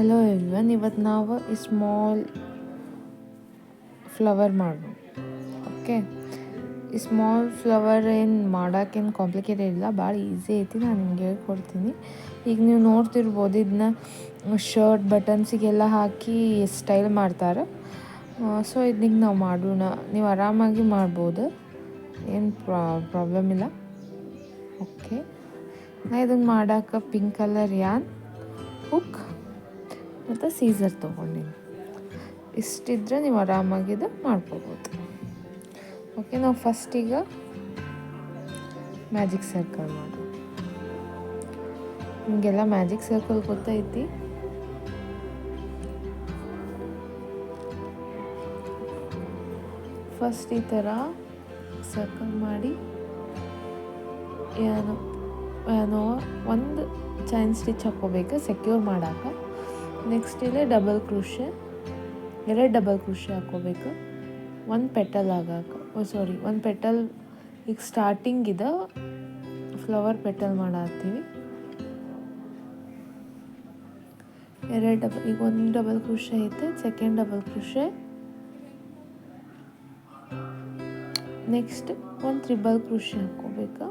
Hello everyone, ಇವತ್ತು ನಾವು ಈ ಸ್ಮಾಲ್ ಫ್ಲವರ್ ಮಾಡೋಣ. ಓಕೆ, ಈ ಸ್ಮಾಲ್ ಫ್ಲವರ್ ಏನು ಮಾಡೋಕ್ಕೇನು ಕಾಂಪ್ಲಿಕೇಟೆಡ್ ಇಲ್ಲ, ಭಾಳ ಈಸಿ ಐತಿ. ನಾನು ನಿಮ್ಗೆ ಹೇಳ್ಕೊಡ್ತೀನಿ. ಈಗ ನೀವು ನೋಡ್ತಿರ್ಬೋದು, ಇದನ್ನ ಶರ್ಟ್ ಬಟನ್ಸಿಗೆಲ್ಲ ಹಾಕಿ ಸ್ಟೈಲ್ ಮಾಡ್ತಾರೆ. ಸೊ ಇದನ್ನ ನಾವು ಮಾಡೋಣ. ನೀವು ಆರಾಮಾಗಿ ಮಾಡ್ಬೋದು, ಏನು ಪ್ರಾಬ್ಲಮ್ ಇಲ್ಲ. ಓಕೆ, ನಾ ಇದನ್ನು ಮಾಡೋಕೆ ಪಿಂಕ್ ಕಲರ್ ಯಾನ್, ಹುಕ್ ಮತ್ತು ಸೀಸರ್ ತೊಗೊಂಡಿನಿ. ಇಷ್ಟಿದ್ರೆ ನೀವು ಆರಾಮಾಗಿದ್ದು ಮಾಡ್ಕೋಬೋದು. ಓಕೆ, ನಾವು ಫಸ್ಟೀಗ ಮ್ಯಾಜಿಕ್ ಸರ್ಕಲ್ ಮಾಡೋಣ. ನಿಮಗೆಲ್ಲ ಮ್ಯಾಜಿಕ್ ಸರ್ಕಲ್ ಗೊತ್ತೈತಿ. ಫಸ್ಟ್ ಈ ಥರ ಸರ್ಕಲ್ ಮಾಡಿ ಏನೋ ಒಂದು ಚೈನ್ ಸ್ಟಿಚ್ ಹಾಕ್ಕೋಬೇಕು ಸೆಕ್ಯೂರ್ ಮಾಡೋಕೆ. ನೆಕ್ಸ್ಟ್ ಇಲ್ಲೇ ಎರಡು ಡಬಲ್ ಕ್ರೋಶೆ ಹಾಕ್ಕೋಬೇಕು. ಒಂದು ಪೆಟಲ್ ಒಂದು ಪೆಟಲ್. ಈಗ ಸ್ಟಾರ್ಟಿಂಗ್ ಇದೆ, ಫ್ಲವರ್ ಪೆಟಲ್ ಮಾಡತ್ತೀವಿ. ಈಗ ಒಂದು ಡಬಲ್ ಕ್ರೋಶೆ ಐತೆ, ಸೆಕೆಂಡ್ ಡಬಲ್ ಕ್ರೋಶೆ. ನೆಕ್ಸ್ಟ್ ಒಂದು ತ್ರಿಬಲ್ ಕ್ರೋಶೆ ಹಾಕ್ಕೋಬೇಕು.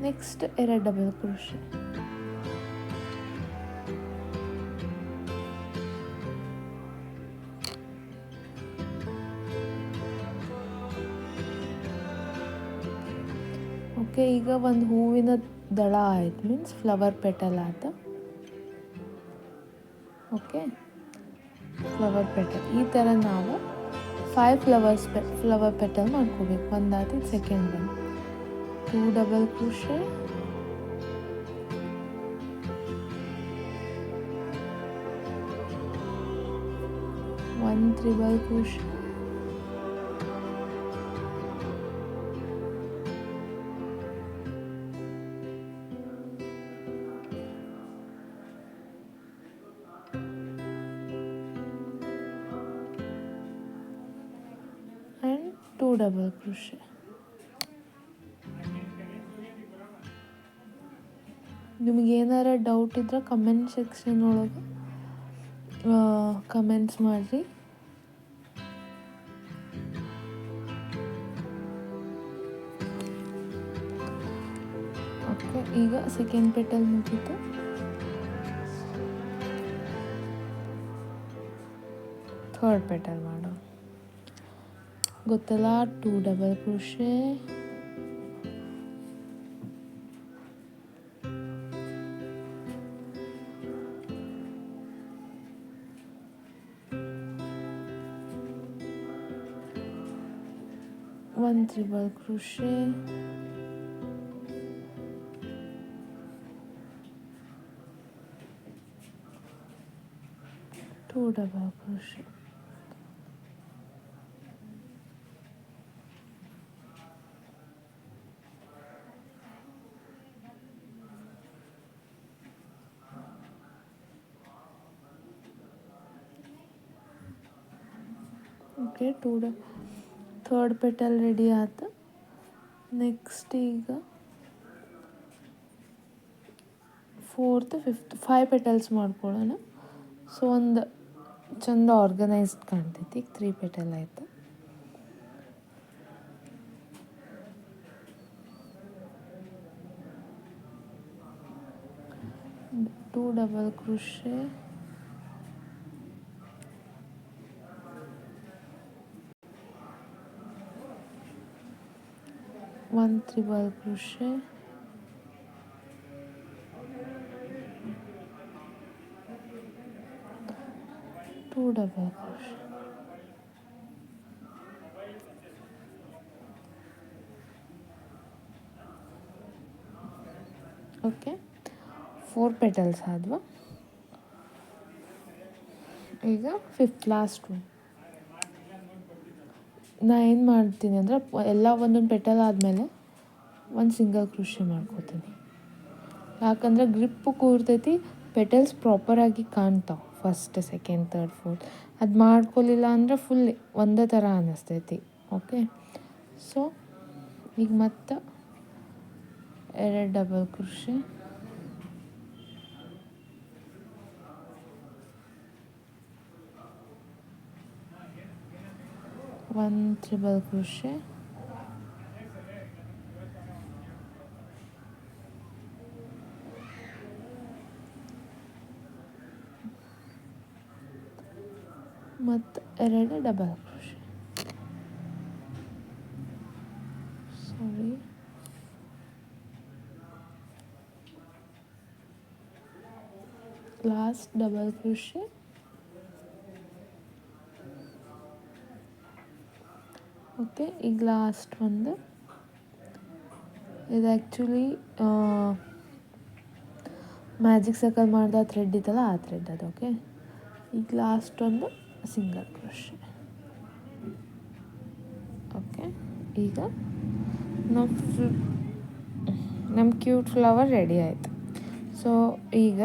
ನೆಕ್ಸ್ಟ್ ಎರಡು ಡಬಲ್ ಕ್ರೋಶೆ. ಓಕೆ, ಈಗ ಒಂದು ಹೂವಿನ ದಳ ಆಯ್ತು, ಮೀನ್ಸ್ ಫ್ಲವರ್ ಪೆಟಲ್ ಆಯ್ತು. ಓಕೆ, ಫ್ಲವರ್ ಪೆಟಲ್ ಈ ಥರ ನಾವು 5 ಫ್ಲವರ್ ಪೆಟಲ್ ಮಾಡ್ಕೋಬೇಕು. ಒಂದಾಯ್ತು, ಸೆಕೆಂಡ್ ಒನ್ 2 ಡಬಲ್ ಕ್ರೋಶೆ, ಒಂದು triple crochet, and 2 double crochet. ನಿಮಗೆ ಏನಾರ ಡೌಟ್ ಇದ್ರೆ ಕಮೆಂಟ್ ಸೆಕ್ಷನ್ ಒಳಗೆ ಕಮೆಂಟ್ಸ್ ಮಾಡಿರಿ. ಓಕೆ, ಈಗ ಸೆಕೆಂಡ್ ಪೆಟಲ್ ಮುಗೀತು. ಥರ್ಡ್ ಪೆಟಲ್ ಮಾಡೋ ಗೊತ್ತಲ್ಲ, 2 ಡಬಲ್ ಕ್ರೋಶೆ, ಒಂದು triple crochet, two double crochet. Okay, third petal ready ಆಯ್ತು. ನೆಕ್ಸ್ಟ್ ಈಗ 4th 5th 5 ಪೆಟಲ್ಸ್ ಮಾಡ್ಕೊಳ್ಳೋಣ. ಸೊ ಒಂದು ಚಂದ ಆರ್ಗನೈಸ್ಡ್ ಕಾಣ್ತೈತಿ. ಈಗ 3 ಪೆಟಲ್ ಆಯ್ತು. ಟೂ ಡಬಲ್ ಕ್ರೋಶೆ, ಒಂದು triple crochet, two double crochet. Okay, 4 petals ಆದ್ವಾ. ಈಗ 5th ಲಾಸ್ಟ್ ಒನ್. ನಾ ಏನು ಮಾಡ್ತೀನಿ ಅಂದರೆ, ಎಲ್ಲ ಒಂದೊಂದು ಪೆಟಲ್ ಆದಮೇಲೆ ಒಂದು ಸಿಂಗಲ್ ಕ್ರೋಶೆ ಮಾಡ್ಕೋತೀನಿ. ಯಾಕಂದರೆ ಗ್ರಿಪ್ಪು ಕೂರ್ತೈತಿ, ಪೆಟಲ್ಸ್ ಪ್ರಾಪರಾಗಿ ಕಾಣ್ತಾವೆ. ಫಸ್ಟ್, ಸೆಕೆಂಡ್, ಥರ್ಡ್, ಫೋರ್ತ್ ಅದು ಮಾಡ್ಕೊಲಿಲ್ಲ ಅಂದರೆ ಫುಲ್ ಒಂದೇ ಥರ ಅನ್ನಿಸ್ತೈತಿ. ಓಕೆ, ಸೊ ಈಗ ಮತ್ತೆ ಎರಡು ಡಬಲ್ ಕ್ರೋಶೆ, ಒಂದು ಟ್ರಿಬಲ್ ಕ್ರೋಶೆ, ಮತ್ತು ಎರಡು ಡಬಲ್ ಕ್ರೋಶೆ. ಸಾರಿ, ಲಾಸ್ಟ್ ಡಬಲ್ ಕ್ರೋಶೆ, ಓಕೆ. ಈಗ ಲಾಸ್ಟ್ ಒಂದು, ಇದು ಆ್ಯಕ್ಚುಲಿ ಮ್ಯಾಜಿಕ್ ಸರ್ಕಲ್ ಮಾಡಿದ ಥ್ರೆಡ್ ಇತ್ತಲ್ಲ ಆ ಥ್ರೆಡ್ ಅದು. ಓಕೆ, ಈಗ ಲಾಸ್ಟ್ ಒಂದು ಸಿಂಗಲ್ ಕ್ರೋಶೆ. ಓಕೆ, ಈಗ ನಮ್ಮ ಕ್ಯೂಟ್ ಫ್ಲವರ್ ರೆಡಿ ಆಯಿತು. ಸೊ ಈಗ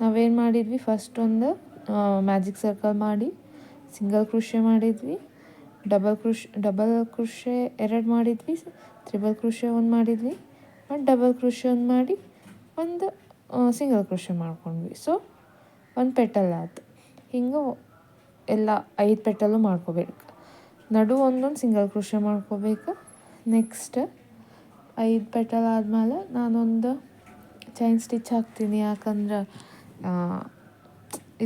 ನಾವೇನು ಮಾಡಿದ್ವಿ, ಫಸ್ಟ್ ಒಂದು ಮ್ಯಾಜಿಕ್ ಸರ್ಕಲ್ ಮಾಡಿ ಸಿಂಗಲ್ ಕ್ರೋಶೆ ಮಾಡಿದ್ವಿ, ಡಬಲ್ ಕ್ರೋಶೆ ಎರಡು ಮಾಡಿದ್ವಿ, ತ್ರಿಬಲ್ ಕ್ರೋಶೆ ಒಂದು ಮಾಡಿದ್ವಿ, ಮತ್ತು ಡಬಲ್ ಕ್ರೋಶೆ ಒಂದು ಮಾಡಿ ಒಂದು ಸಿಂಗಲ್ ಕ್ರೋಶೆ ಮಾಡ್ಕೊಂಡ್ವಿ. ಸೊ ಒಂದು ಪೆಟಲ್ ಆಯ್ತು. ಹಿಂಗೆ ಎಲ್ಲ 5 ಪೆಟಲು ಮಾಡ್ಕೋಬೇಕು. ನಡು ಒಂದೊಂದು ಸಿಂಗಲ್ ಕ್ರೋಶೆ ಮಾಡ್ಕೋಬೇಕು. ನೆಕ್ಸ್ಟ್ 5 ಪೆಟಲ್ ಆದಮೇಲೆ ನಾನೊಂದು ಚೈನ್ ಸ್ಟಿಚ್ ಹಾಕ್ತೀನಿ, ಯಾಕಂದ್ರೆ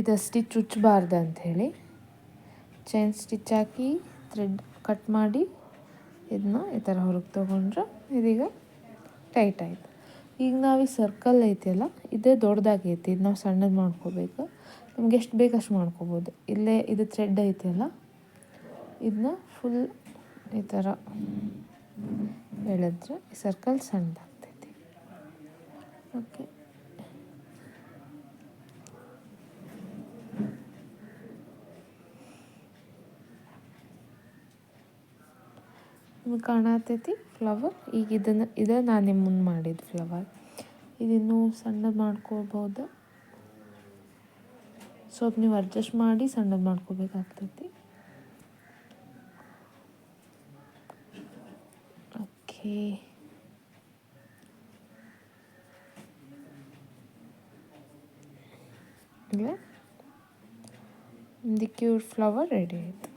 ಇದು ಸ್ಟಿಚ್ ಉಚ್ಚಬಾರ್ದು ಅಂಥೇಳಿ ಚೈನ್ ಸ್ಟಿಚ್ ಹಾಕಿ ಥ್ರೆಡ್ ಕಟ್ ಮಾಡಿ ಇದನ್ನ ಈ ಥರ ಹೊರಗೆ ತೊಗೊಂಡ್ರೆ ಇದೀಗ ಟೈಟ್ ಆಯಿತು. ಈಗ ನಾವು ಈ ಸರ್ಕಲ್ ಐತಿಯಲ್ಲ, ಇದೇ ದೊಡ್ಡದಾಗೈತಿ, ಇದು ನಾವು ಸಣ್ಣದು ಮಾಡ್ಕೋಬೇಕು. ನಮ್ಗೆ ಎಷ್ಟು ಬೇಕು ಅಷ್ಟು ಮಾಡ್ಕೋಬೋದು. ಇಲ್ಲೇ ಇದು ಥ್ರೆಡ್ ಐತಿಯಲ್ಲ, ಇದನ್ನ ಫುಲ್ ಈ ಥರ ಎಳೆದ್ರೆ ಈ ಸರ್ಕಲ್ ಸಣ್ಣದಾಗ್ತೈತಿ. ಓಕೆ, ನಿಮಗೆ ಕಾಣತೈತಿ ಫ್ಲವರ್. ಈಗ ಇದು ನಾನು ನಿಮ್ಮ ಮುಂದೆ ಮಾಡಿದ್ದು ಫ್ಲವರ್. ಇದನ್ನು ಸಣ್ಣದು ಮಾಡ್ಕೋಬೋದು. ಸ್ವಲ್ಪ ನೀವು ಅಡ್ಜಸ್ಟ್ ಮಾಡಿ ಸಣ್ಣದು ಮಾಡ್ಕೋಬೇಕಾಗ್ತೈತಿ. ಓಕೆ, ಇಲ್ಲ, ಕ್ಯೂಟ್ ಫ್ಲವರ್ ರೆಡಿ ಆಯಿತು.